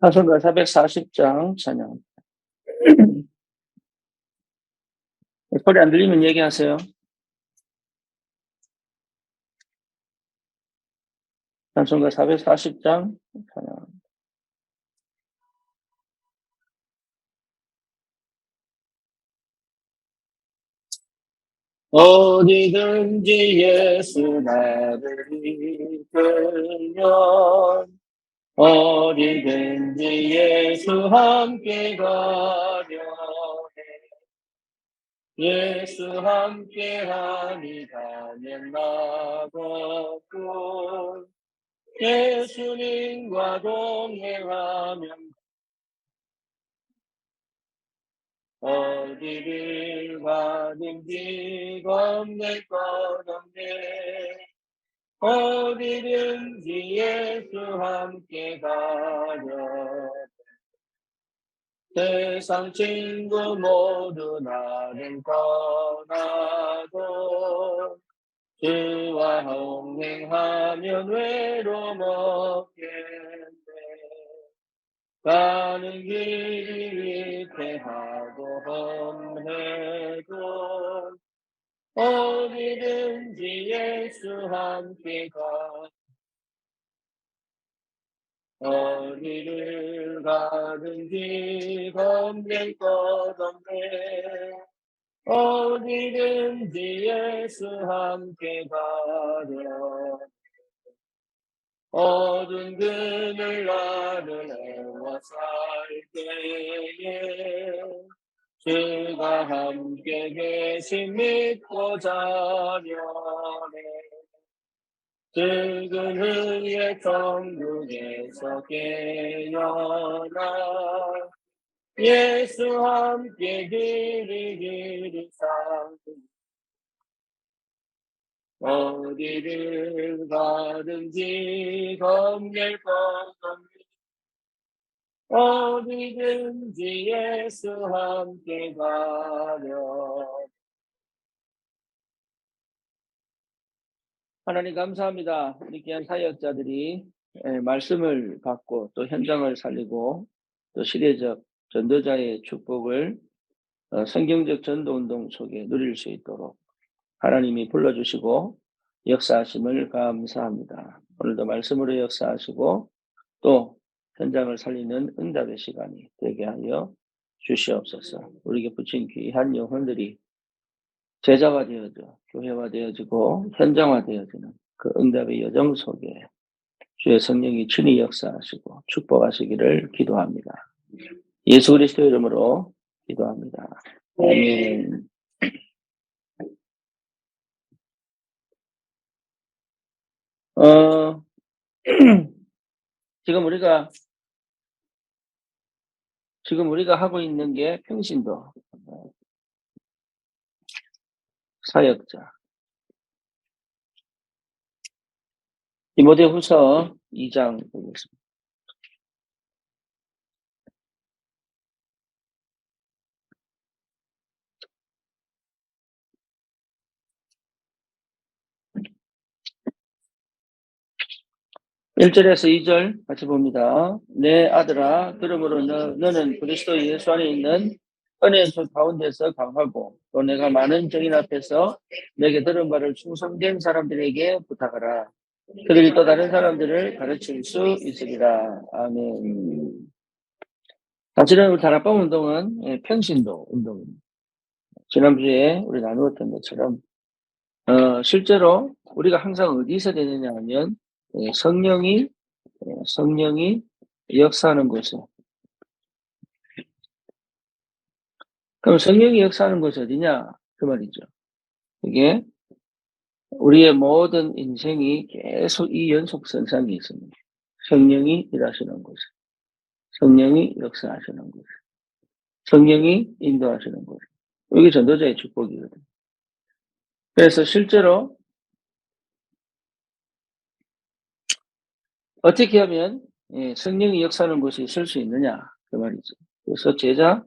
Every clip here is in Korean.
사순과 440장 찬양. 소리 안 들리면 얘기하세요. 찬송가 440장 찬양. 어디든지 예수 나를 이끌면 어디든지 예수 함께 가려 해. 예수 함께 하니 가면 나겠고 예수님과 동행하면 어디를 가든지 겁낼 것 없네. 어디든지 예수 함께 가려. 세상 친구 모두 나를 떠나도 주와 동행하면 외로움 없겠네. 가는 길이 위태하고 험해도 어디든지 예수 함께 가. 어디를 가든지 겁낼 것 없네. 어디든지 예수 함께 가려. 어두운 그늘 나를 애워 살 때에 주가 함께 계신 믿고 자려네. 붉은 흐의 천국에서 깨어나 예수 함께 길이 상. 어디를 가든지 겁낼 것 없네. 어디든지 예수 함께 가려. 하나님 감사합니다. 우리 귀한 사역자들이 말씀을 받고 또 현장을 살리고 또 시대적 전도자의 축복을 성경적 전도운동 속에 누릴 수 있도록 하나님이 불러주시고 역사하심을 감사합니다. 오늘도 말씀으로 역사하시고 또 현장을 살리는 응답의 시간이 되게 하여 주시옵소서. 우리에게 붙인 귀한 영혼들이 제자가 되어져 교회화 되어지고 현장화 되어지는 그 응답의 여정 속에 주의 성령이 친히 역사하시고 축복하시기를 기도합니다. 예수 그리스도 이름으로 기도합니다. 아멘. 지금 우리가 하고 있는 게 평신도 사역자. 디모데후서 2장 보겠습니다. (1절에서) 2절 같이 봅니다. 내 아들아, 그러므로 너는 그리스도 예수 안에 있는 은혜의 손 가운데서 강하고 또 내가 많은 증인 앞에서 내게 들은 바를 충성된 사람들에게 부탁하라. 그들이 또 다른 사람들을 가르칠 수 있으리라. 아멘. 사실은 우리 다락방 운동은 평신도 운동입니다. 지난주에 우리 나누었던 것처럼 실제로 우리가 항상 어디서 되느냐 하면 성령이 역사하는 곳에. 그럼 성령이 역사하는 곳이 어디냐? 그 말이죠. 이게 우리의 모든 인생이 계속 이 연속선상에 있습니다. 성령이 일하시는 곳, 성령이 역사하시는 곳, 성령이 인도하시는 곳. 이게 전도자의 축복이거든요. 그래서 실제로 어떻게 하면 성령이 역사하는 곳에 있을 수 있느냐? 그 말이죠. 그래서 제자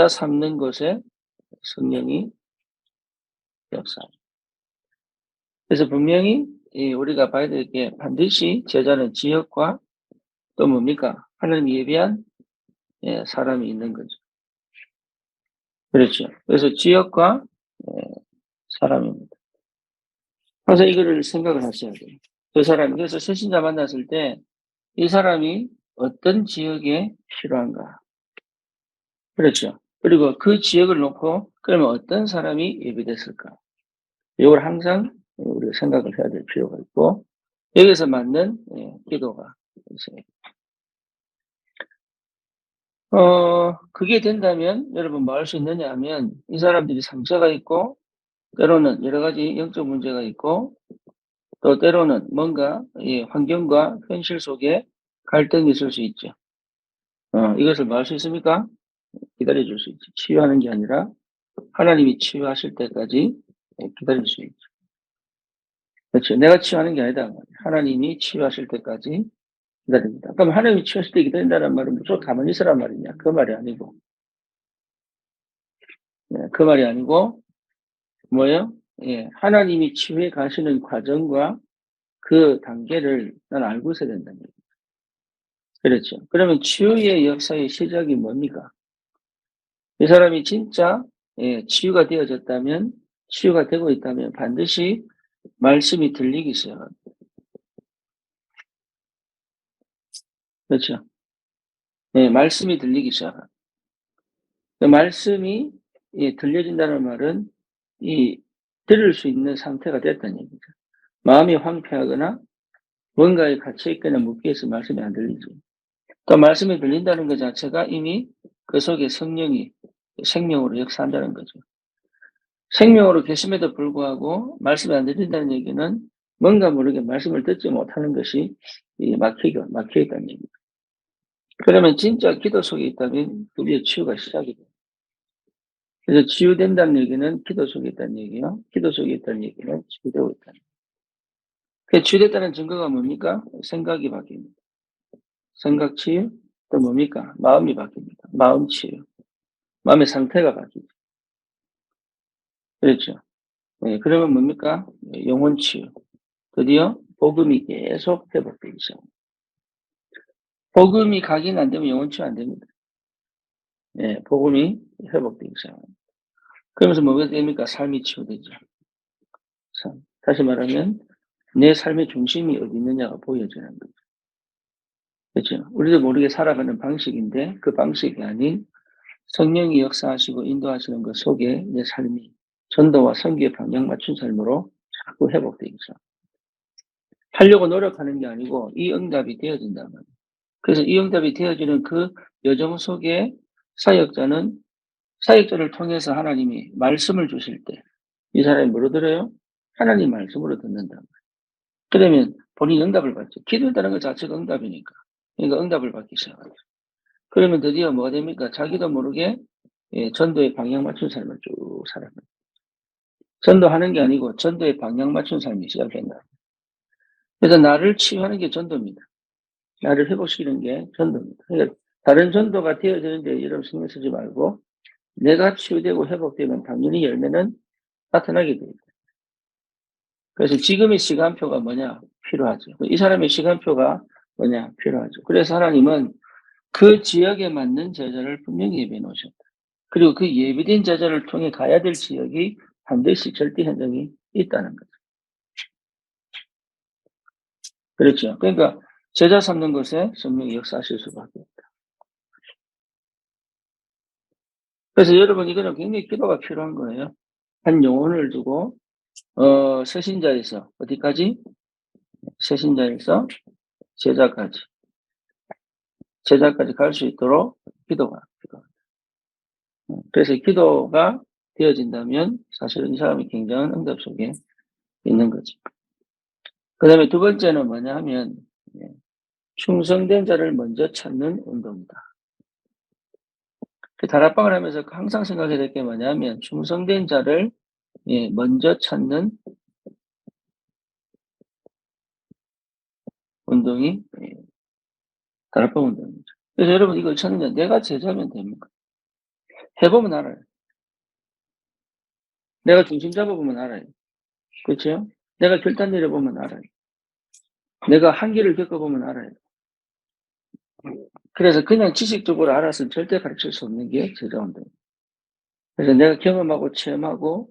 삼는 곳에 성령이 역사합니다. 그래서 분명히 우리가 봐야 될 게 반드시 제자는 지역과 또 뭡니까? 하나님이 예비한 예, 사람이 있는 거죠. 그렇죠. 그래서 지역과 예, 사람입니다. 그래서 이거를 생각을 하셔야 돼요. 그 사람, 그래서 새신자 만났을 때 이 사람이 어떤 지역에 필요한가. 그렇죠. 그리고 그 지역을 놓고 그러면 어떤 사람이 예비됐을까. 이걸 항상 우리가 생각을 해야 될 필요가 있고 여기서 맞는 예, 기도가 있어요. 그게 된다면 여러분 뭐 할 수 있느냐 하면 이 사람들이 상처가 있고 때로는 여러 가지 영적 문제가 있고 또 때로는 뭔가 이 환경과 현실 속에 갈등이 있을 수 있죠. 이것을 뭐 할 수 있습니까? 기다려 줄 수 있죠. 치유하는 게 아니라 하나님이 치유하실 때까지 기다릴 수 있죠. 그렇죠. 내가 치유하는 게 아니다. 하나님이 치유하실 때까지 기다립니다. 그럼 하나님이 치유하실 때 기다린다는 말은 무조건 가만히 있으란 말이냐? 그 말이 아니고. 그 말이 아니고 뭐예요? 예, 하나님이 치유해 가시는 과정과 그 단계를 난 알고 있어야 된다는 거예요. 그렇죠. 그러면 치유의 역사의 시작이 뭡니까? 이 사람이 진짜 예, 치유가 되어졌다면, 치유가 되고 있다면 반드시 말씀이 들리기 시작합니다. 그렇죠. 예, 말씀이 들리기 시작합니다. 그 말씀이 예, 들려진다는 말은 이 들을 수 있는 상태가 됐다는 얘기죠. 마음이 황폐하거나 뭔가에 갇혀 있거나 묶여 있어 말씀이 안 들리죠. 또 말씀이 들린다는 것 자체가 이미 그 속에 성령이 생명으로 역사한다는 거죠. 생명으로 계심에도 불구하고 말씀이 안 들린다는 얘기는 뭔가 모르게 말씀을 듣지 못하는 것이 막혀 있다는 얘기죠. 그러면 진짜 기도 속에 있다면 드디어 치유가 시작이 돼요. 그래서 치유된다는 얘기는 기도 속에 있다는 얘기예요. 기도 속에 있다는 얘기는 치유되고 있다는 얘기예요. 그 치유됐다는 증거가 뭡니까? 생각이 바뀝니다. 생각 치유, 또 뭡니까? 마음이 바뀝니다. 마음 치유. 마음의 상태가 바뀌죠. 그렇죠. 네, 그러면 뭡니까? 영혼 치유. 드디어 복음이 계속 회복되기 시작합니다. 복음이 각인 안 되면 영혼 치유 안 됩니다. 네, 복음이 회복되기 시작합니다. 그러면서 뭐가 됩니까? 삶이 치유되죠. 다시 말하면 내 삶의 중심이 어디 있느냐가 보여지는 거죠. 그렇죠. 우리도 모르게 살아가는 방식인데 그 방식이 아닌 성령이 역사하시고 인도하시는 것 속에 내 삶이 전도와 선교에 방향 맞춘 삶으로 자꾸 회복되기 시작. 하려고 노력하는 게 아니고 이 응답이 되어진다는 거예요. 그래서 이 응답이 되어지는 그 여정 속에 사역자는 사역자를 통해서 하나님이 말씀을 주실 때 이 사람이 뭐로 들어요? 하나님 말씀으로 듣는다. 그러면 본인이 응답을 받죠. 기도한다는 것 자체가 응답이니까. 그러니까 응답을 받기 시작하죠. 그러면 드디어 뭐가 됩니까? 자기도 모르게 예, 전도의 방향 맞춘 삶을 쭉 살아갑니다. 전도하는 게 아니고 전도의 방향 맞춘 삶이 시작된다. 그래서 나를 치유하는 게 전도입니다. 나를 회복시키는 게 전도입니다. 그러니까 다른 전도가 되어지는데 여러분 신경 쓰지 말고 내가 치유되고 회복되면 당연히 열매는 나타나게 됩니다. 그래서 지금의 시간표가 뭐냐? 필요하죠. 이 사람의 시간표가 뭐냐? 필요하죠. 그래서 하나님은 그 지역에 맞는 제자를 분명히 예비해 놓으셨다. 그리고 그 예비된 제자를 통해 가야 될 지역이 반드시 절대 현장이 있다는 거죠. 그렇죠. 그러니까 제자 삼는 것에 성령이 역사하실 수밖에 없다. 그래서 여러분 이거는 굉장히 기도가 필요한 거예요. 한 영혼을 두고 서신자에서 어디까지? 서신자에서 제자까지 갈 수 있도록 기도가 필요합니다. 그래서 기도가 되어진다면 사실은 이 사람이 굉장한 응답 속에 있는 거죠. 그 다음에 두 번째는 뭐냐 하면 충성된 자를 먼저 찾는 운동이다. 다락방을 하면서 항상 생각해야 될 게 뭐냐면 충성된 자를 먼저 찾는 운동이 다락방 운동이죠. 그래서 여러분 이걸 찾는 자 내가 제자면 됩니까? 해보면 알아요. 내가 중심 잡아보면 알아요. 그렇죠? 내가 결단 내려보면 알아요. 내가 한계를 겪어보면 알아요. 그래서 그냥 지식적으로 알아서는 절대 가르칠 수 없는 게 제자운동. 그래서 내가 경험하고 체험하고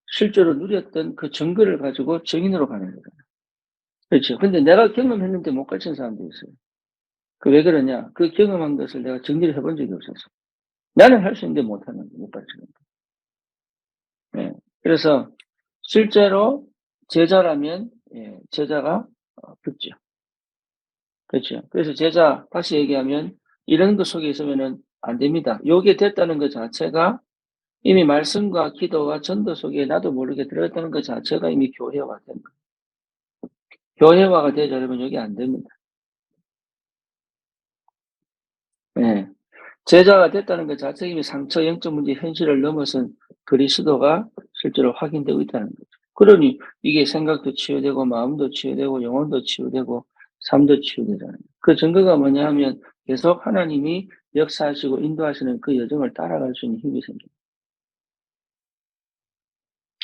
실제로 누렸던 그 증거를 가지고 증인으로 가는 거잖아. 그렇죠. 근데 내가 경험했는데 못 가르친 사람도 있어요. 그 왜 그러냐? 그 경험한 것을 내가 정리를 해본 적이 없어서. 나는 할 수 있는데 못하는 거, 못 가르치는 거. 예. 그래서 실제로 제자라면, 예, 제자가 붙죠. 그렇죠. 그래서 제자, 다시 얘기하면 이런 것 속에 있으면은 안 됩니다. 요게 됐다는 것 자체가 이미 말씀과 기도와 전도 속에 나도 모르게 들어갔다는 것 자체가 이미 교회화가 된 거예요. 교회화가 되지 않으면 여기 안 됩니다. 예. 제자가 됐다는 것 자체가 이미 상처, 영적 문제, 현실을 넘어선 그리스도가 실제로 확인되고 있다는 거죠. 그러니 이게 생각도 치유되고 마음도 치유되고 영혼도 치유되고 삶도 치유되잖아요. 그 증거가 뭐냐 하면 계속 하나님이 역사하시고 인도하시는 그 여정을 따라갈 수 있는 힘이 생깁니다.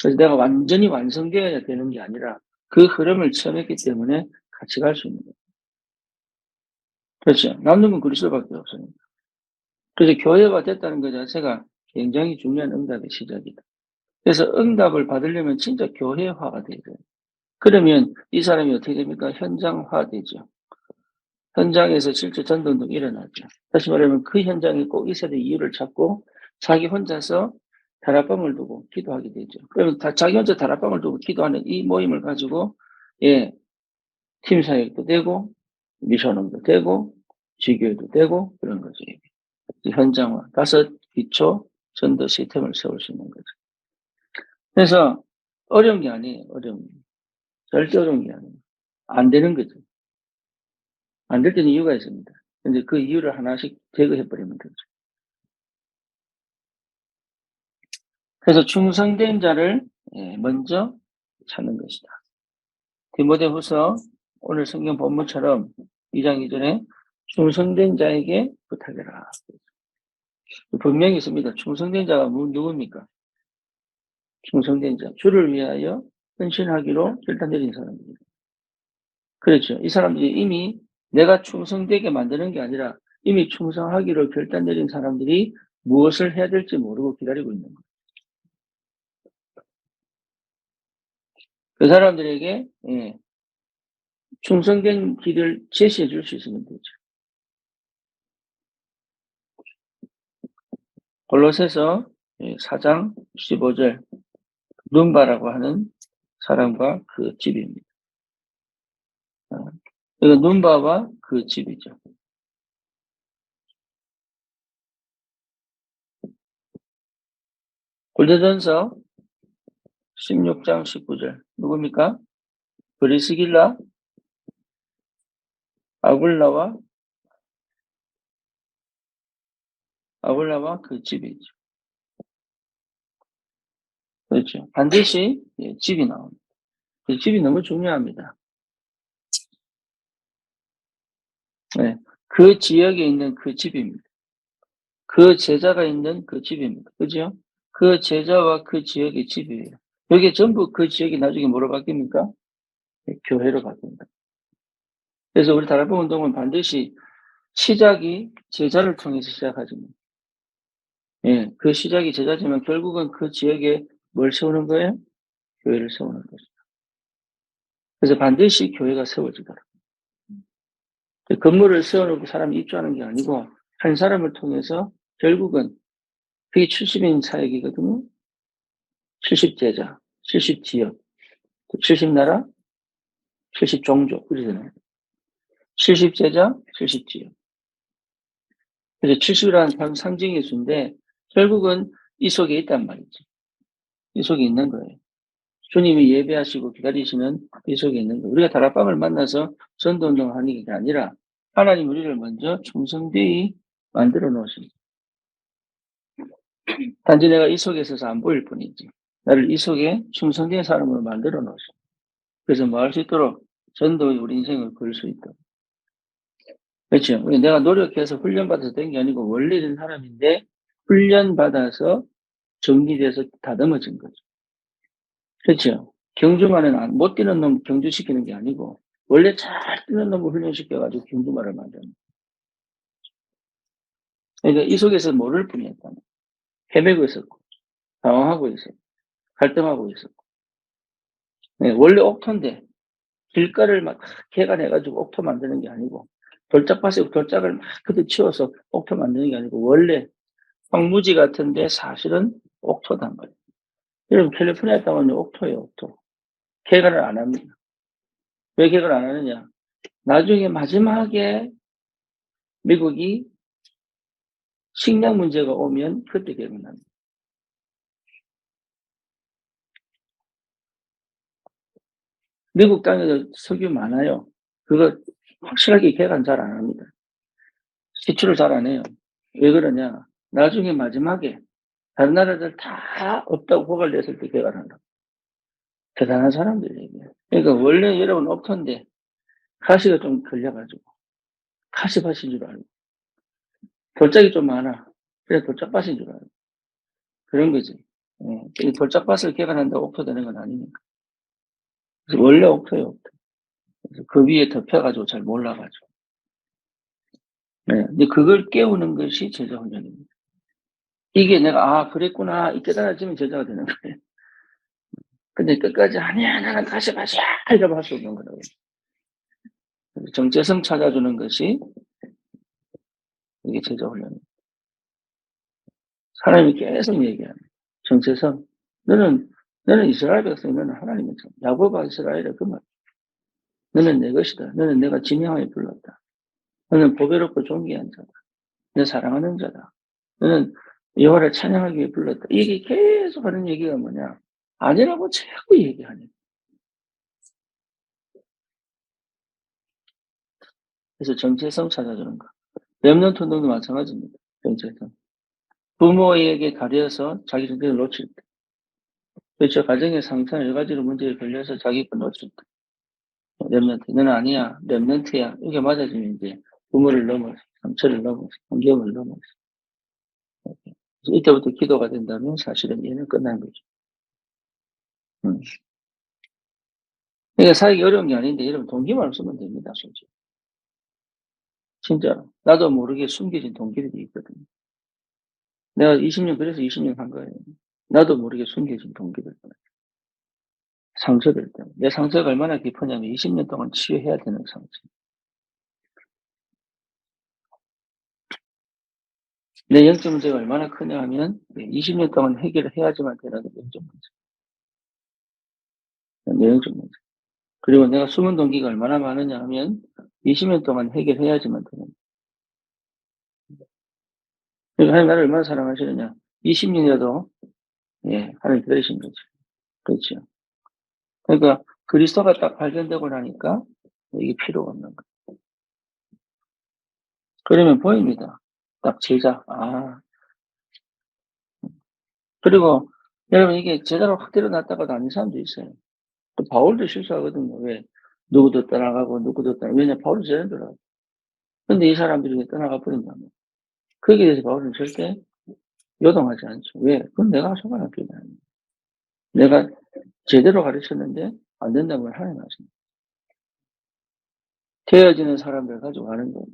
그래서 내가 완전히 완성되어야 되는 게 아니라 그 흐름을 체험했기 때문에 같이 갈 수 있는 거예요. 그렇죠. 남는 건 그리스도밖에 없어요. 그래서 교회가 됐다는 것 자체가 굉장히 중요한 응답의 시작이다. 그래서 응답을 받으려면 진짜 교회화가 돼야 돼요. 그러면 이 사람이 어떻게 됩니까? 현장화되죠. 현장에서 실제 전도운동이 일어나죠. 다시 말하면 그 현장에 꼭 있어야 될 이유를 찾고 자기 혼자서 다락방을 두고 기도하게 되죠. 그러면 자기 혼자 다락방을 두고 기도하는 이 모임을 가지고 예, 팀 사역도 되고 미션홈도 되고 지교회도 되고 그런 거죠. 현장화. 다섯 기초 전도 시스템을 세울 수 있는 거죠. 그래서 어려운 게 아니에요. 어려운 게. 절대 어려운 게 아니에요. 안 되는 거죠. 안 될 때는 이유가 있습니다. 근데 그 이유를 하나씩 제거해 버리면 되죠. 그래서 충성된 자를 먼저 찾는 것이다. 디모데후서 오늘 성경 본문처럼 2장 2절에 충성된 자에게 부탁해라. 분명히 있습니다. 충성된 자가 누굽니까? 충성된 자. 주를 위하여 헌신하기로 결단 내린 사람입니다. 그렇죠. 이 사람들이 이미 내가 충성되게 만드는 게 아니라 이미 충성하기로 결단 내린 사람들이 무엇을 해야 될지 모르고 기다리고 있는 거예요. 그 사람들에게 충성된 길을 제시해 줄 수 있으면 되죠. 골로새서 4장 15절 눈바라고 하는 사람과 그 집입니다. 이건 눈바와 그 집이죠. 골로새전서 16장 19절 누굽니까? 브리스길라, 아굴라와 그 집이죠. 그렇죠. 반드시 집이 나옵니다. 그 집이 너무 중요합니다. 네. 그 지역에 있는 그 집입니다. 그 제자가 있는 그 집입니다. 그죠? 그 제자와 그 지역의 집이에요. 여기 전부 그 지역이 나중에 뭐로 바뀝니까? 네, 교회로 바뀝니다. 그래서 우리 다락방 운동은 반드시 시작이 제자를 통해서 시작하지만, 예, 그 시작이 제자지만 결국은 그 지역에 뭘 세우는 거예요? 교회를 세우는 거죠. 그래서 반드시 교회가 세워지더라. 건물을 세워놓고 사람이 입주하는 게 아니고 한 사람을 통해서 결국은 그게 70인 사역이거든요. 70제자, 70지역, 70나라, 70종족, 그러잖아요. 70제자, 70지역. 그래서 70이라는 상징의 수인데 결국은 이 속에 있단 말이지. 이 속에 있는 거예요. 주님이 예배하시고 기다리시는 이 속에 있는 거예요. 우리가 다락방을 만나서 전도운동을 하는 게 아니라 하나님 우리를 먼저 충성되이 만들어 놓으신 단지 내가 이 속에 있어서 안 보일 뿐이지. 나를 이 속에 충성된 사람으로 만들어 놓으신 그래서 뭐 할 수 있도록 전도의 우리 인생을 걸 수 있도록. 그렇죠. 내가 노력해서 훈련받아서 된 게 아니고 원래 된 사람인데 훈련받아서 정리돼서 다듬어진 거죠. 그렇죠. 경주만은 못 뛰는 놈 경주시키는 게 아니고 원래 잘 뛰는 놈을 훈련시켜가지고 경주만을 만드는 거예요. 그러니까 이 속에서 모를 뿐이었다. 헤매고 있었고, 당황하고 있었고, 갈등하고 있었고. 네, 원래 옥토인데, 길가를 막 개간해가지고 옥토 만드는 게 아니고, 돌짝밭에 돌짝을 막 그대 치워서 옥토 만드는 게 아니고, 원래 황무지 같은데 사실은 옥토단 말이에요. 여러분, 캘리포니아 땅은 옥토예요, 옥토. 개간을 안 합니다. 왜 개간을 안 하느냐? 나중에 마지막에 미국이 식량 문제가 오면 그때 개간합니다. 미국 땅에도 석유 많아요. 그거 확실하게 개간 잘 안 합니다. 시추를 잘 안 해요. 왜 그러냐? 나중에 마지막에 다른 나라들 다 없다고 고갈 냈을 때 개간한다. 대단한 사람들이에요. 그러니까 원래 여러분 옥토인데 가시가 좀 걸려가지고 가시밭인 줄 알고 돌짝이 좀 많아. 그래 돌짝밭인 줄 알고 그런 거지. 이 돌짝밭을 개간한다고 옥토 되는 건 아니니까. 그래서 원래 옥토예요. 옥토. 그래서 그 위에 덮여가지고 잘 몰라가지고. 네. 근데 그걸 깨우는 것이 제자 훈련입니다. 이게 내가 그랬구나 이 깨달아지면 제자가 되는 거예요. 근데 끝까지 아니야 나는 가시밭이야 이러면 할 수 없는 거라고. 정체성 찾아주는 것이 이게 제자 훈련입니다. 사람이 계속 얘기하는 정체성. 너는 이스라엘 백성, 너는 하나님의 종. 야곱아 이스라엘의 그 말. 너는 내 것이다. 너는 내가 진영하에 불렀다. 너는 보배롭고 존귀한 자다. 내 사랑하는 자다. 너는 여호와를 찬양하기 위해 불렀다. 이게 계속 하는 얘기가 뭐냐? 아니라고 자꾸 얘기하는. 그래서 정체성 찾아주는 거. 렘넌트 운동도 마찬가지입니다. 정체성. 부모에게 가려서 자기 정체를 놓칠 때. 그렇죠. 가정의 상처 여러 가지로 문제에 걸려서 자기 걸 놓칠 때. 렘넌트. 너는 아니야. 렘넌트야. 이게 맞아지면 이제 부모를 넘어서, 상처를 넘어서, 환경을 넘어서. 이때부터 기도가 된다면 사실은 얘는 끝난 거죠. 음. 그러니까 사역이 어려운 게 아닌데 여러분 동기만 쓰면 됩니다. 솔직히. 진짜 나도 모르게 숨겨진 동기들이 있거든요. 내가 20년 그래서 20년 한 거예요. 나도 모르게 숨겨진 동기들 때문에. 상처들 때문에. 내 상처가 얼마나 깊으냐면 20년 동안 치유해야 되는 상처. 내 영적 문제가 얼마나 크냐 하면 20년 동안 해결을 해야지만 되는 영적 문제. 내 영적 문제. 그리고 내가 숨은 동기가 얼마나 많으냐 하면 20년 동안 해결해야지만 되는. 그러니까 하나님 나를 얼마나 사랑하시느냐. 20년이라도 하나님 기다리신 거죠. 그렇죠. 그러니까 그리스도가 딱 발견되고 나니까 이게 필요가 없는 거예요. 그러면 보입니다. 딱 제자. 그리고 여러분 이게 제자로 확 드러났다가도 아닌 사람도 있어요. 또 바울도 실수하거든요. 왜? 누구도 떠나가고 누구도 떠나가고. 왜냐 바울도 제자인 줄 알아요. 근데 이 사람들이 왜 떠나가 버린다면. 거기에 대해서 바울은 절대 요동하지 않죠. 왜? 그건 내가 속아놨기 때문에. 내가 제대로 가르쳤는데 안 된다면 하나님 하십니다. 되어지는 사람들 가지고 가는 거예요.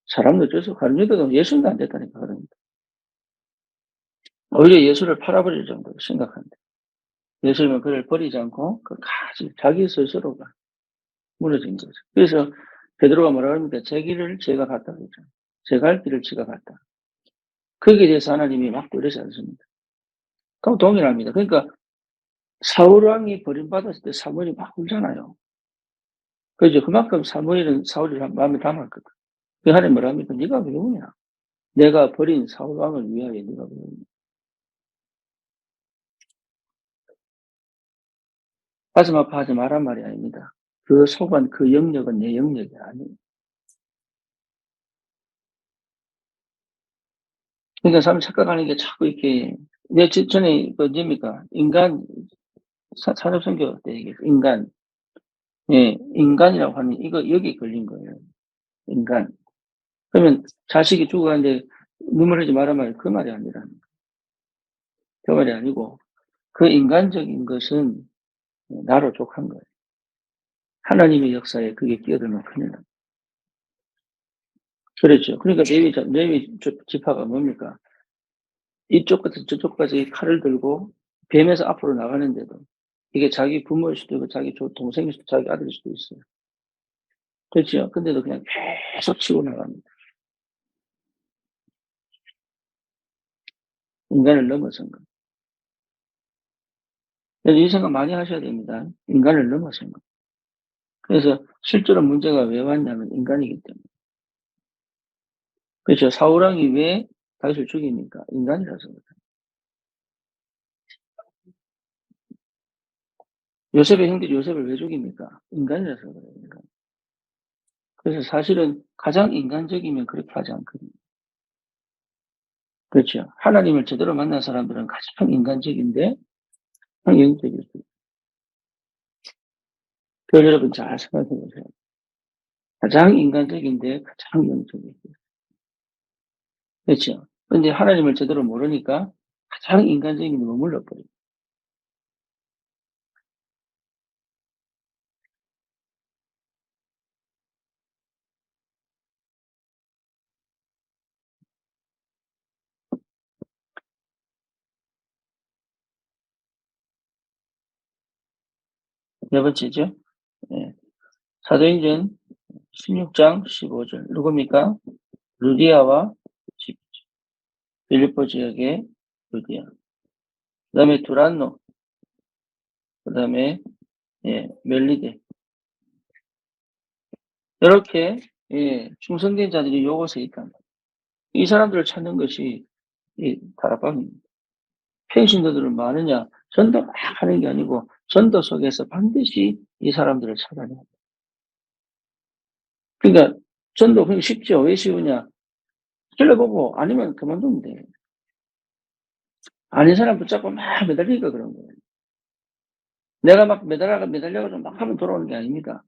사람도 어쩔 수 없고 가는 데도 예수님도 안 됐다니까 그러니까. 오히려 예수를 팔아버릴 정도로 심각한데. 예수님은 그를 버리지 않고 끝까지 자기 스스로가 무너진 거죠. 그래서 베드로가 뭐라 합니까? 제 길을 제가 갔다 그러죠. 제가 할 길을 제가 갔다. 거기에 대해서 하나님이 막고 이러지 않습니다. 그럼 동일합니다. 그러니까 사울 왕이 버림받았을 때 사무엘이 막 울잖아요. 그죠? 그만큼 사무엘은 사울을 마음에 담았거든. 그 하나님 뭐라 합니까? 네가 왜 우냐? 내가 버린 사울 왕을 위하여 네가 왜 우냐? 가슴 아파하지 말란 말이 아닙니다. 그 속은 그 영역은 내 영역이 아니에요. 그러니까 사람 착각하는 게 자꾸 이렇게 전에 그 뭡니까? 인간 산업선교 때 얘기했어. 인간. 인간이라고 하는 이거 여기 걸린 거예요. 인간. 그러면 자식이 죽어가는데 눈물 흘리지 말란 말이 그 말이 아니라 그 말이 아니고 그 인간적인 것은 나로 족한 거예요. 하나님의 역사에 그게 끼어들면 큰일 납니다. 그렇죠. 그러니까 레위 지파가 뭡니까? 이쪽부터 저쪽까지 칼을 들고 뱀에서 앞으로 나가는데도 이게 자기 부모일 수도 있고 자기 동생일 수도 자기 아들일 수도 있어요. 그렇죠. 근데도 그냥 계속 치고 나갑니다. 인간을 넘어선 거. 그래서 이 생각 많이 하셔야 됩니다. 인간을 넘어선 거. 그래서 실제로 문제가 왜 왔냐면 인간이기 때문에. 그렇죠. 사울왕이 왜 다윗을 죽입니까? 인간이라서 그래요. 요셉의 형들이 요셉을 왜 죽입니까? 인간이라서 그래요. 인간. 그래서 사실은 가장 인간적이면 그렇게 하지 않거든요. 그렇죠. 하나님을 제대로 만난 사람들은 가장 인간적인데 가장 영적일 수 있어요. 그걸 여러분 잘 생각해 보세요. 가장 인간적인데 가장 영적이에요. 그렇죠. 근데 하나님을 제대로 모르니까 가장 인간적인 데 머물러 버려요. 네 번째죠. 예. 사도행전 16장 15절. 누굽니까? 루디아와 집, 빌립보 지역의 루디아. 그 다음에 두란노. 그 다음에, 예, 멜리데. 이렇게, 예, 충성된 자들이 요것에 있다. 이 사람들을 찾는 것이 이 다락방입니다. 평신도들은 많으냐? 전도 막 하는 게 아니고, 전도 속에서 반드시 이 사람들을 찾아내야 돼. 그러니까, 전도 그냥 쉽죠. 왜 쉬우냐? 길러보고, 아니면 그만두면 돼. 아닌 사람 붙잡고 막 매달리니까 그런 거예요. 내가 막 매달려가지고 막 하면 돌아오는 게 아닙니다.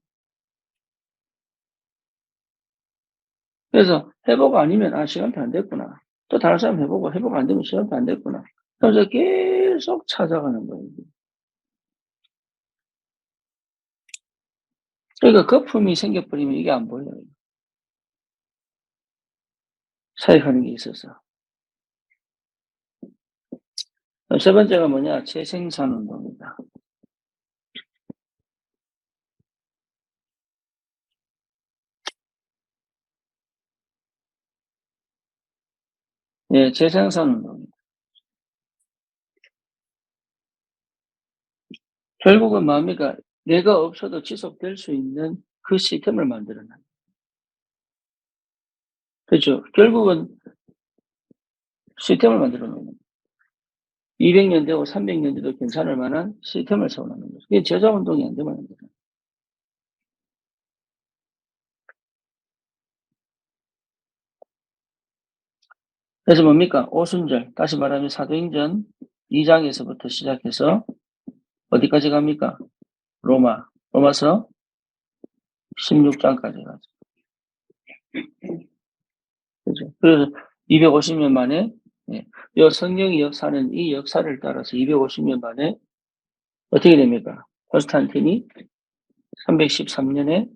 그래서 회복 아니면, 아, 시간도 안 됐구나. 또 다른 사람 해보고, 회복 안 되면 시간도 안 됐구나. 그래서 계속 찾아가는 거예요. 그러니까 거품이 생겨버리면 이게 안 보여요. 사역하는 게 있어서. 세 번째가 뭐냐? 재생산 운동입니다. 예, 재생산 운동입니다. 결국은 뭡니까? 내가 없어도 지속될 수 있는 그 시스템을 만들어놔요. 그렇죠. 결국은 시스템을 만들어 놓는 거예요. 200년 되고 300년 돼도 괜찮을 만한 시스템을 세워놓는 거죠. 이게 제자 운동이 안 되면 안 돼요. 그래서 뭡니까? 오순절, 다시 말하면 사도행전 2장에서부터 시작해서 어디까지 갑니까? 로마서 16장까지 가죠. 그죠? 그래서 250년 만에, 예, 이 성령의 역사는 이 역사를 따라서 250년 만에 어떻게 됩니까? 콘스탄틴이 313년에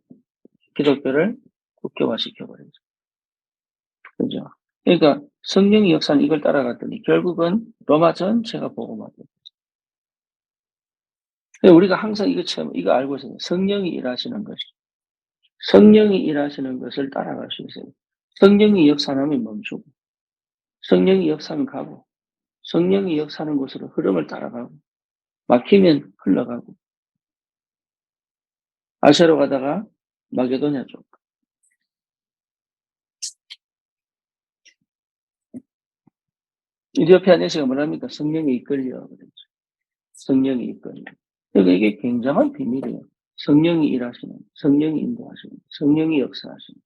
기독교를 국교화시켜버리죠. 그죠? 그러니까 성령의 역사는 이걸 따라갔더니 결국은 로마 전체가 복음화돼요. 우리가 항상 이거 알고 있어요. 성령이 일하시는 것이. 성령이 일하시는 것을 따라갈 수 있어요. 성령이 역사하면 멈추고, 성령이 역사하면 가고, 성령이 역사하는 곳으로 흐름을 따라가고, 막히면 흘러가고, 아시아로 가다가 마게도냐 쪽. 이디오피아 내시가 뭐랍니까? 성령이 이끌려. 그랬죠. 성령이 이끌려. 그러니까 이게 굉장한 비밀이에요. 성령이 일하시는, 성령이 인도하시는, 성령이 역사하시는,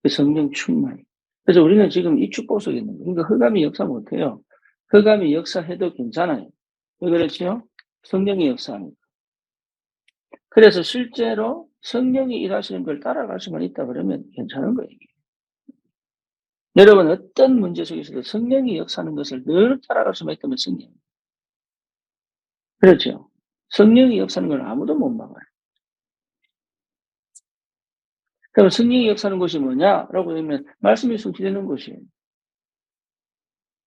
그 성령 충만이. 그래서 우리는 지금 이 축복 속에 있는 거예요. 그러니까 흑암이 역사 못해요. 흑암이 역사해도 괜찮아요. 왜 그렇죠? 성령이 역사합니다. 그래서 실제로 성령이 일하시는 걸 따라갈 수만 있다 그러면 괜찮은 거예요. 여러분 어떤 문제 속에서도 성령이 역사하는 것을 늘 따라갈 수만 있다면 성령. 그렇죠. 성령이 역사하는 걸 아무도 못 막아요. 그럼 성령이 역사하는 곳이 뭐냐라고 하면 말씀이 성취되는 곳이에요.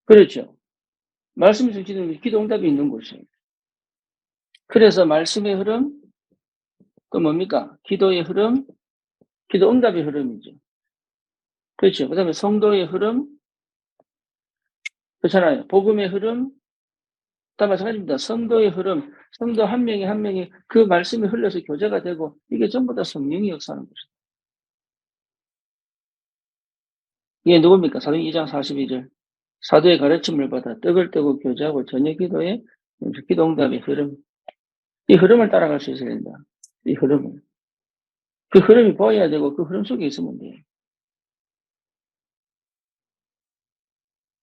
그렇죠. 말씀이 성취되는 곳이 기도 응답이 있는 곳이에요. 그래서 말씀의 흐름, 또 뭡니까? 기도의 흐름, 기도 응답의 흐름이죠. 그렇죠. 그 다음에 성도의 흐름, 그렇잖아요. 복음의 흐름, 다 마찬가지입니다. 성도의 흐름, 성도 한 명이 한 명이 그 말씀이 흘러서 교제가 되고 이게 전부 다 성령이 역사하는 것이다. 이게 누굽니까? 사도행 2장 42절. 사도의 가르침을 받아 떡을 떼고 교제하고 저녁 기도에 기도 응답의 흐름. 이 흐름을 따라갈 수 있어야 된다. 이 흐름을. 그 흐름이 보여야 되고 그 흐름 속에 있으면 돼요.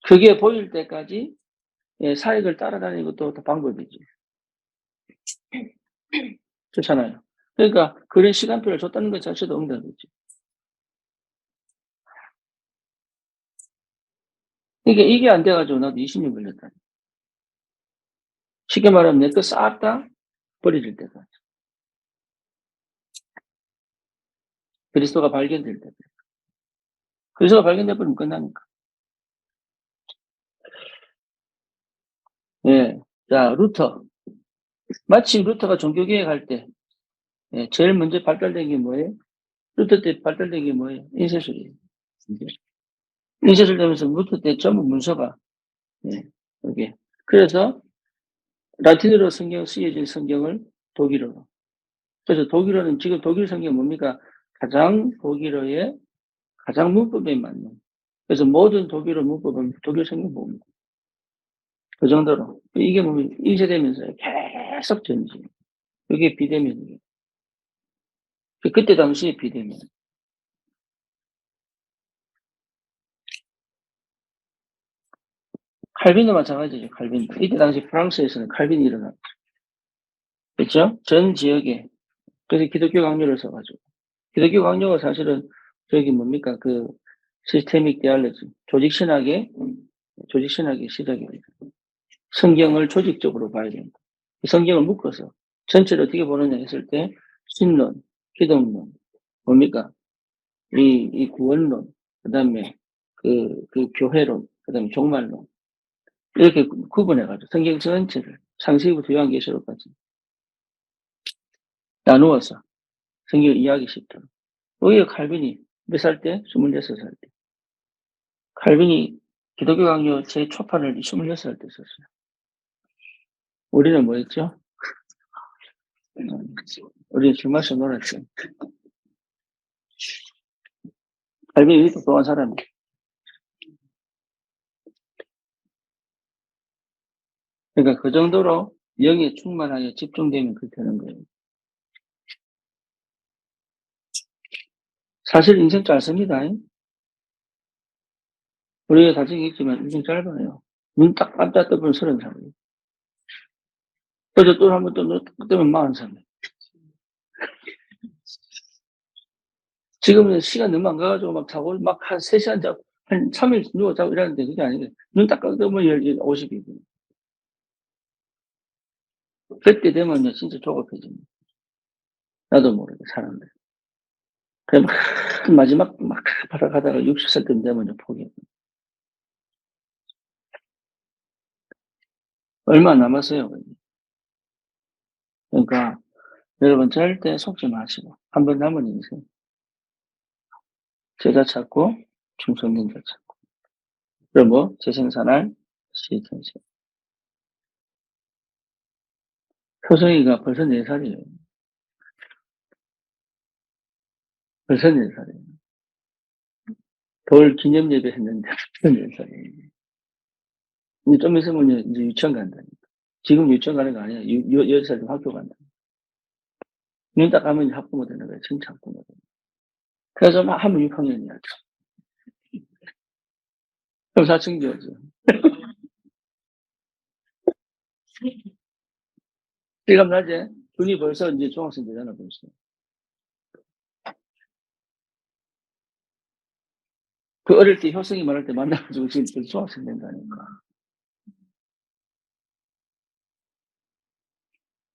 그게 보일 때까지 사역을 따라다니는 것도 방법이지. 그렇잖아요. 그러니까 그런 시간표를 줬다는 것 자체도 응답이지. 그러니까 이게 안 돼가지고 나도 20년 걸렸다. 쉽게 말하면 내 거 싹 다 버려질 때까지. 그리스도가 발견될 때까지. 그리스도가 발견돼버리면 끝나니까. 예. 자, 루터. 마침 루터가 종교개혁 할 때, 제일 먼저 발달된 게 뭐예요? 루터 때 발달된 게 뭐예요? 인쇄술이에요. 인쇄술 되면서 루터 때 전부 문서가, 여기. 그래서 라틴어로 성경 쓰여진 성경을 독일어로. 그래서 독일어는 지금 독일 성경 뭡니까? 가장 독일어의 가장 문법에 맞는. 그래서 모든 독일어 문법은 독일 성경 봅니다. 그 정도로. 이게 뭐 인쇄되면서 계속 전지. 그게 비대면이에요. 그때 당시에 비대면. 칼빈도 마찬가지죠. 칼빈. 이때 당시 프랑스에서는 칼빈이 일어났죠. 그렇죠? 전 지역에. 그래서 기독교 강요를 써가지고. 기독교 강요가 사실은 저기 뭡니까? 그 시스테믹 디알러지. 조직신학의 시작이 돼요. 성경을 조직적으로 봐야 된다. 성경을 묶어서 전체를 어떻게 보느냐 했을 때 신론, 기독론, 뭡니까? 이 구원론, 그 다음에 그 교회론, 그 다음에 종말론. 이렇게 구분해가지고 성경 전체를 창세기부터 요한계시록까지 나누어서 성경을 이해하기 쉽도록. 오히려 칼빈이 몇 살 때? 26살 때. 칼빈이 기독교 강요 제 초판을 26살 때 썼어요. 우리는 뭐 했죠? 우리는 술 마셔 놀았죠. 칼빈이 이렇게 또한 사람이에요. 그러니까 그 정도로 영에 충만하게 집중되면 그렇게 되는 거예요. 사실 인생 짧습니다. 우리가 다정히 있지만 인생 짧아요. 눈 딱 깜짝 떠보면 30살이에요. 그래서 또 한번 또 눈 딱 뜨면 40살. 지금은 시간 너무 안 가가지고 막 자고 막 한 3시간 자고 한 3일 누워 자고 이러는데 그게 아니고 눈 딱 뜨면 50이고. 그때 되면 진짜 조급해집니다. 나도 모르게 사람들. 그냥 막 마지막 막 바라가다가 60살 쯤 되면 포기해. 얼마 안 남았어요. 그러니까 여러분 절대 속지 마시고 한 번 남은 인생 제자 찾고 중성민자 찾고 그리고 뭐 재생산할 시iten세. 효성이가 벌써 4살이에요. 벌써 4살이에요. 돌 기념 예배 했는데 벌써 4살이에요. 이제 좀 있으면 이제 유치원 간다니까. 지금 유치원 가는 거 아니야. 10살 좀 학교 간다. 눈 딱 가면 이제 학부모 되는 거야. 진짜 학부모 되는 거야. 그래서 막 하면 6학년이야. 그럼 사춘기였죠. 지금 낮에 둘이 벌써 이제 중학생 되잖아, 벌써. 그 어릴 때 효성이 말할 때 만나가지고 지금 벌써 중학생 된다니까.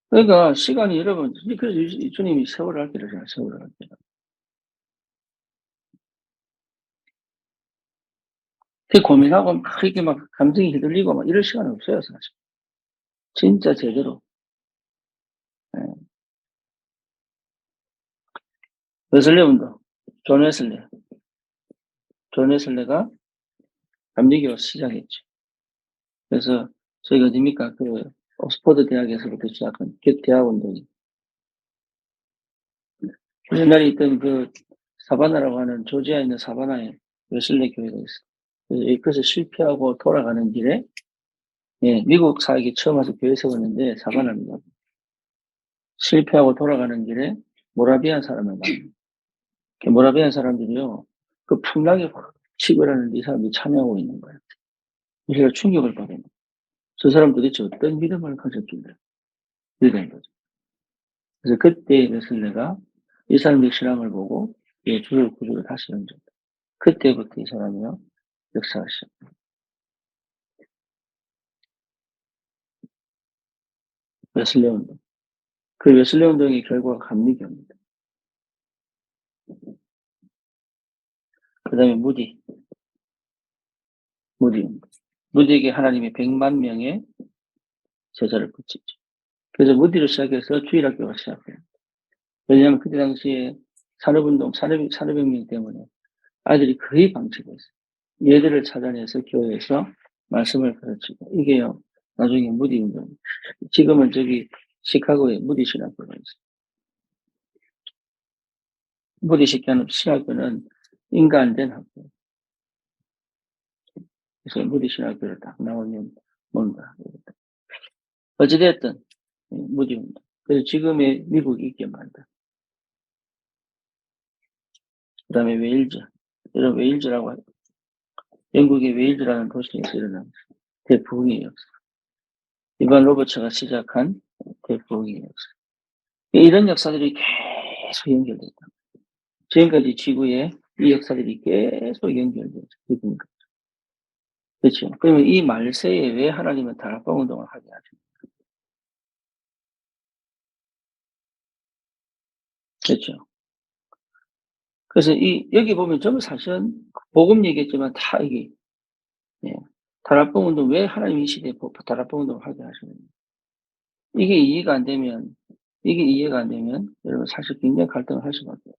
그러니까 시간이 여러분, 그래서 주님이 세월을 아끼라잖아요, 세월을 아끼라. 그 고민하고 막 이렇게 막 감정이 휘둘리고 막 이럴 시간 없어요, 사실. 진짜 제대로. 예. 웨슬리 운동. 존 웨슬리. 존 웨슬리가 감리교를 시작했죠. 그래서 저희가 어딥니까? 그 옥스퍼드 대학에서부터 시작한 대학 운동이. 옛날에 있던 그 사바나라고 하는 조지아에 있는 사바나에 웨슬리 교회가 있어요. 그래서 여기서 실패하고 돌아가는 길에 미국 사역에 처음 와서 교회 세웠는데 사바나입니다. 실패하고 돌아가는 길에 모라비안 사람을 만나요. 그 모라비안 사람들이요, 그 풍랑이 확 치고 일어나는데 이 사람들이 찬양하고 있는 거예요. 그래서 충격을 받아요. 저 사람 도대체 어떤 믿음을 가졌길래 이런 거죠. 그래서 그때 웨슬리가 이 사람의 신앙을 보고 주를 구주로 다시 연적. 그때부터 이 사람이요 역사가 시작. 웨슬리 운동. 그 웨슬리 운동의 결과가 감리교입니다. 그 다음에 무디 운동. 무디에게 하나님이 100만 명의 제자를 붙이죠. 그래서 무디를 시작해서 주일학교가 시작해요. 왜냐하면 그때 당시에 산업혁명 때문에 아이들이 거의 방치됐어요. 얘들을 찾아내서 교회에서 말씀을 가르치고 이게요 나중에 무디 운동. 지금은 저기 시카고에 무디 신학교가 있어요. 무디 신학교는 인가 안 된 학교. 그래서 무디 신학교를 딱 나오면 뭔가 어찌됐든 무디 운동. 그래서 지금의 미국이 있게 만다. 그 다음에 웨일즈. 이런 웨일즈라고 영국의 웨일즈라는 도시에서 일어난 대부흥의 역사. 이반 로버츠가 시작한 대부흥의 역사. 이런 역사들이 계속 연결됐다. 지금까지 지구에 이 역사들이 계속 연결돼서 있습니다. 그렇죠. 그러면 이 말세에 왜 하나님은 다락방 운동을 하게 하죠? 그렇죠. 그래서 여기 보면 전부 사실은 복음 얘기했지만 다 이게, 다락방 운동 왜 하나님 이 시대에 다락방 운동을 하게 하시는지. 이게 이해가 안 되면, 여러분 사실 굉장히 갈등을 할 수밖에 없어요.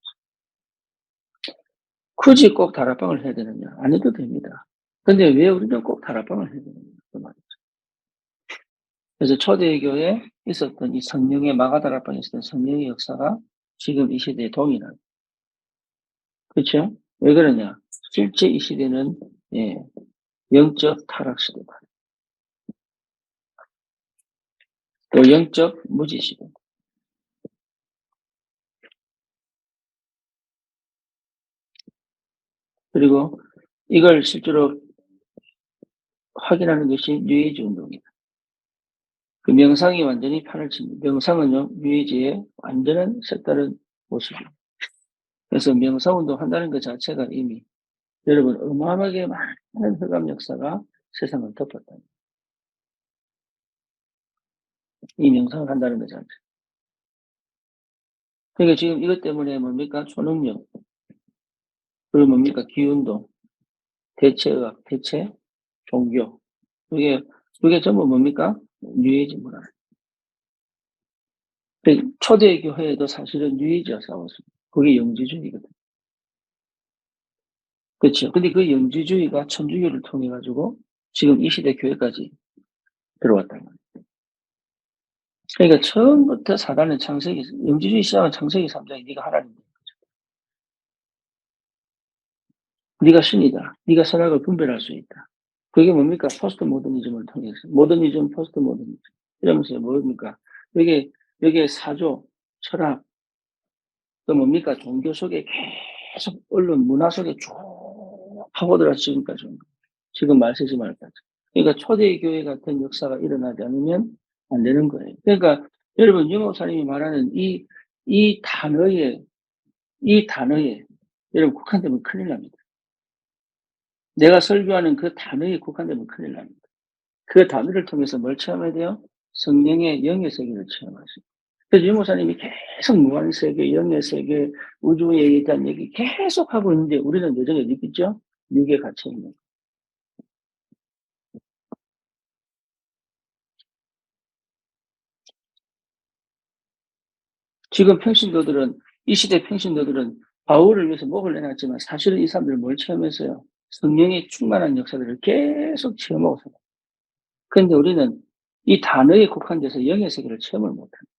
굳이 꼭 다락방을 해야 되느냐? 안 해도 됩니다. 근데 왜 우리는 꼭 다락방을 해야 되느냐? 그 말이죠. 그래서 초대교회에 있었던 이 성령의 마가다락방에 있었던 성령의 역사가 지금 이 시대에 동일하다. 그렇죠? 왜 그러냐? 실제 이 시대는 영적 타락 시대다. 또 영적 무지 시대. 그리고 이걸 실제로 확인하는 것이 뉴에이지 운동이다. 그 명상이 완전히 판을 칩니다. 명상은요, 뉴에이지의 완전한 색다른 모습입니다. 그래서 명상 운동 한다는 것 자체가 이미 여러분 어마어마하게 많은 흑암 역사가 세상을 덮었다. 이 명상을 한다는 것 자체. 그러니까 지금 이것 때문에 뭡니까? 초능력, 그리고 뭡니까? 기운동, 대체의학, 대체 종교. 그게 전부 뭡니까? 뉴에이지 문화. 초대 교회에도 사실은 뉴에이지와 싸웠습니다. 그게 영지주의거든. 그렇죠. 근데 그 영지주의가 천주교를 통해 가지고 지금 이 시대 교회까지 들어왔단 말이에요. 그러니까 처음부터 사단은 영지주의 시작은 창세기 3장에 네가 하나님, 네가 신이다. 네가 선악을 분별할 수 있다. 그게 뭡니까? 포스트 모더니즘을 통해서. 모더니즘, 포스트 모더니즘. 이러면서 뭡니까? 여기에 사조, 철학, 또 뭡니까? 종교 속에 계속 언론, 문화 속에 쭉 파고들어 지금까지 온 거예요. 지금 말세지 말까지. 그러니까 초대교회 같은 역사가 일어나지 않으면 안 되는 거예요. 그러니까 여러분, 유 목사님이 말하는 이 단어에 여러분 국한되면 큰일 납니다. 내가 설교하는 그 단어에 국한되면 큰일 납니다. 그 단어를 통해서 뭘 체험해야 돼요? 성령의 영의 세계를 체험하시고. 그래서 유 목사님이 계속 무한 세계, 영의 세계, 우주에 대한 얘기 계속 하고 있는데 우리는 여전히 어디 있죠? 육에 갇혀 있는. 지금 평신도들은, 이 시대 평신도들은 바울을 위해서 목을 내놨지만 사실은 이 사람들은 뭘 체험했어요? 성령의 충만한 역사들을 계속 체험하고 살아요. 그런데 우리는 이 단어에 국한돼서 영의 세계를 체험을 못합니다.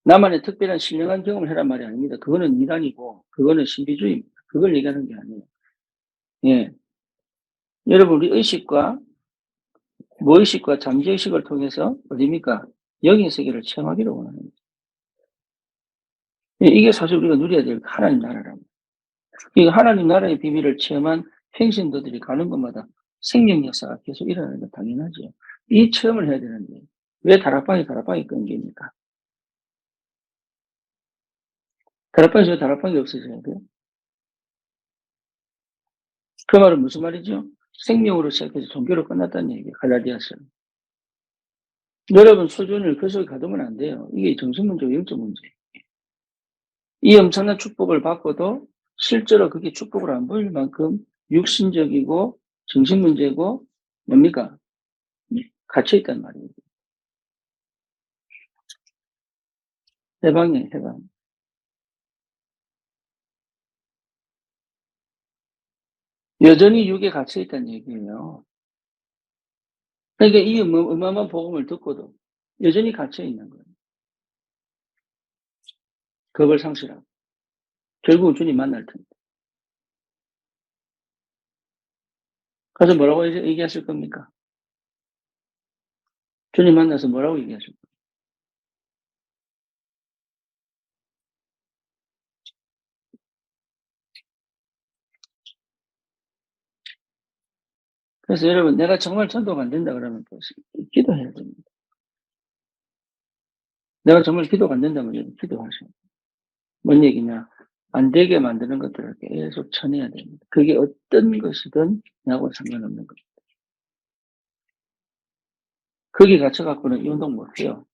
나만의 특별한 신령한 경험을 해란 말이 아닙니다. 그거는 이단이고, 그거는 신비주의입니다. 그걸 얘기하는 게 아니에요. 예. 여러분, 우리 의식과, 무의식과 잠재의식을 통해서, 어디입니까? 영의 세계를 체험하기를 원합니다. 예, 이게 사실 우리가 누려야 될 하나님 나라랍니다. 이 하나님 나라의 비밀을 체험한 평신도들이 가는 곳마다 생명 역사가 계속 일어나는 건 당연하죠. 이 체험을 해야 되는데, 왜 다락방이 끊깁니까? 다락방이 없어져야 돼요? 그 말은 무슨 말이죠? 생명으로 시작해서 종교로 끝났다는 얘기예요. 갈라디아서. 여러분 수준을 그 속에 가두면 안 돼요. 이게 정신 문제고 영적 문제예요. 이 엄청난 축복을 받고도 실제로 그게 축복으로 안 보일 만큼 육신적이고 정신 문제고 뭡니까? 갇혀 있단 말이에요. 해방이에요, 해방. 여전히 육에 갇혀 있다는 얘기예요. 그러니까 이 어마어마한 복음을 듣고도 여전히 갇혀 있는 거예요. 겁을 상실하고. 결국은 주님 만날 텐데. 가서 뭐라고 얘기하실 겁니까? 주님 만나서 뭐라고 얘기하실 겁니까? 그래서 여러분, 내가 정말 전도가 안 된다 그러면 기도해야 됩니다. 내가 정말 기도가 안 된다면 여러분 기도하셔야 돼요. 뭔 얘기냐? 안 되게 만드는 것들을 계속 쳐내야 됩니다. 그게 어떤 것이든 나하고 상관없는 겁니다. 거기 갇혀갖고는 이 운동 못 해요.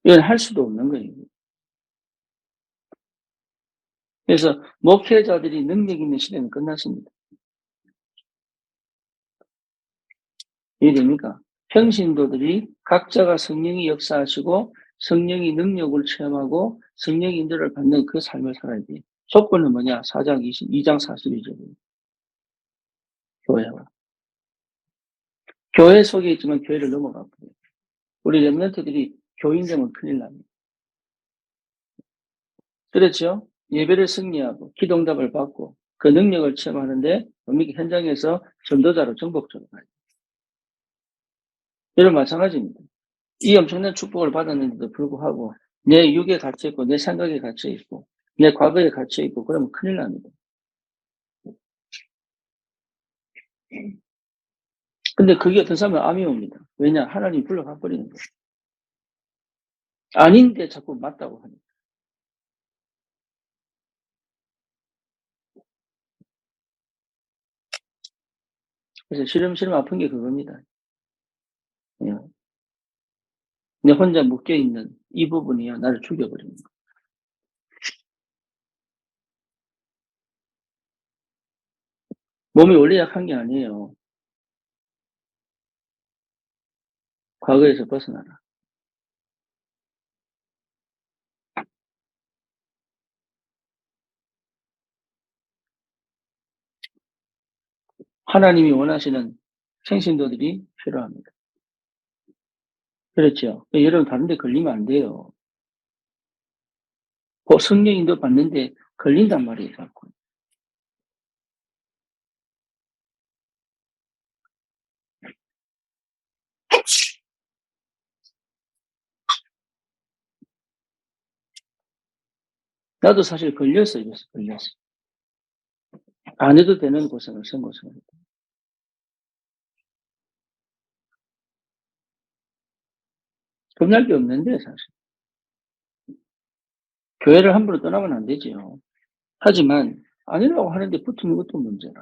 이건 할 수도 없는 거예요. 그래서 목회자들이 능력 있는 시대는 끝났습니다. 이해됩니까? 평신도들이 각자가 성령이 역사하시고 성령이 능력을 체험하고 성령의 인도를 받는 그 삶을 살아야 돼요. 조건은 뭐냐? 4장 2장 42절. 교회와. 교회 속에 있지만 교회를 넘어가고. 우리 렘넌트들이 교인 되면 큰일 납니다. 그렇죠? 예배를 승리하고 기도응답을 받고 그 능력을 체험하는데 현장에서 전도자로 정복적으로 가요. 이런 마찬가지입니다. 이 엄청난 축복을 받았는데도 불구하고 내 육에 갇혀 있고 내 생각에 갇혀 있고 내 과거에 갇혀 있고 그러면 큰일 납니다. 근데 그게 어떤 사람은 암이 옵니다. 왜냐? 하나님이 불러가 버리는 거예요. 아닌데 자꾸 맞다고 하니까. 그래서 시름시름 아픈 게 그겁니다. 예. 내 혼자 묶여있는 이 부분이요. 나를 죽여버리는 거예요. 몸이 원래 약한 게 아니에요. 과거에서 벗어나라. 하나님이 원하시는 생신도들이 필요합니다. 그렇죠. 여러분 다른 데 걸리면 안 돼요. 성령인도 받는데 걸린단 말이에요. 자꾸. 나도 사실 걸렸어요. 그래서 걸렸어. 안 해도 되는 고생을 선고생을. 겁날 게 없는데 사실. 교회를 함부로 떠나면 안 되지요. 하지만 아니라고 하는데 붙는 것도 문제라.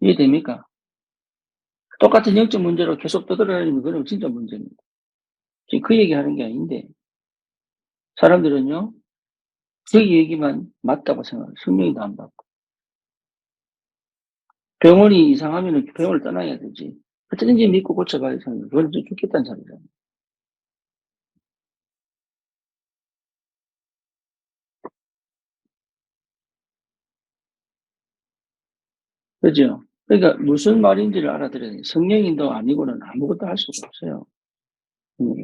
이해됩니까? 똑같은 영적 문제로 계속 떠들어다니면 그건 진짜 문제입니다. 지금 그 얘기하는 게 아닌데 사람들은요. 그 얘기만 맞다고 생각해요. 성령이도 안 받고. 병원이 이상하면 병원을 떠나야 되지. 어떻게든지 믿고 고쳐봐야 되는 그건 좀 죽겠다는 소리잖아. 그죠? 그러니까 무슨 말인지를 알아들어야 돼. 성령인도 아니고는 아무것도 할 수가 없어요. 음.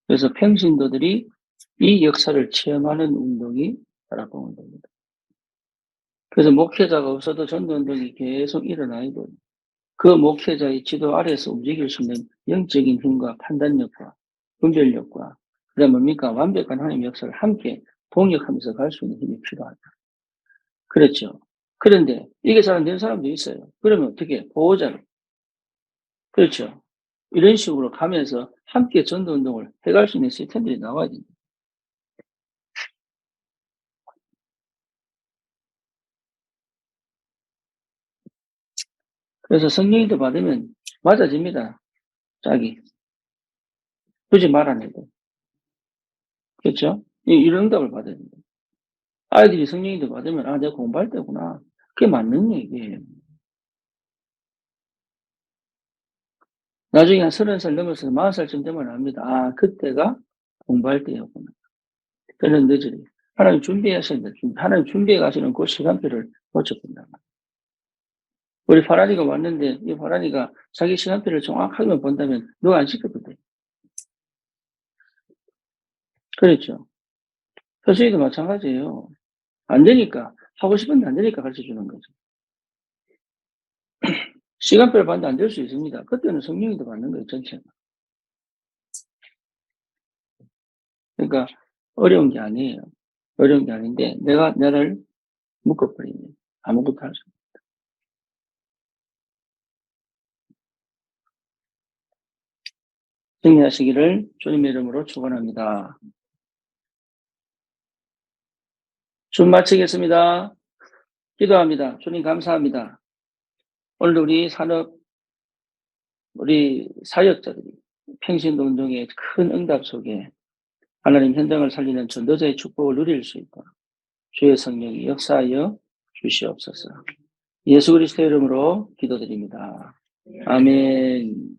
그래서 평신도들이 이 역사를 체험하는 운동이 다락방 운동입니다. 그래서 목회자가 없어도 전도운동이 계속 일어나야 돼요. 그 목회자의 지도 아래에서 움직일 수 있는 영적인 힘과 판단력과 분별력과 그다음 뭡니까? 완벽한 하나님의 역사를 함께 동역하면서 갈 수 있는 힘이 필요하다. 그렇죠. 그런데 이게 잘 안 되는 사람도 있어요. 그러면 어떻게? 보호자로. 그렇죠. 이런 식으로 가면서 함께 전도운동을 해갈 수 있는 시스템들이 나와야 됩니다. 그래서 성령님도 받으면 맞아집니다. 짝이. 굳이 말 안 해도. 그렇죠? 이런 응답을 받아야 됩니다. 아이들이 성령님도 받으면, 아, 내가 공부할 때구나. 그게 맞는 얘기예요. 나중에 한 30살 넘어서 40살쯤 되면 압니다. 아, 그때가 공부할 때였구나. 그는 늦으리. 하나님 준비하신다. 하나님 준비해 가시는 그 시간표를 놓쳤군다. 우리 파란이가 왔는데, 이 파란이가 자기 시간표를 정확하게만 본다면 누가 안 시켜도 돼. 그렇죠. 교수님도 마찬가지예요. 안 되니까, 하고 싶은데 안 되니까 가르쳐 주는 거죠. 시간표를 봤는데 안 될 수 있습니다. 그때는 성령이도 받는 거예요, 전체가. 그러니까 어려운 게 아니에요. 어려운 게 아닌데 내가 나를 묶어버리면 아무것도 할 수 없어요. 승리하시기를 주님의 이름으로 축원합니다. 준 마치겠습니다. 기도합니다. 주님 감사합니다. 오늘 우리 사역자들이 평신도운동의 큰 응답 속에 하나님 현장을 살리는 전도자의 축복을 누릴 수 있도록 주의 성령이 역사하여 주시옵소서. 예수 그리스도의 이름으로 기도드립니다. 아멘.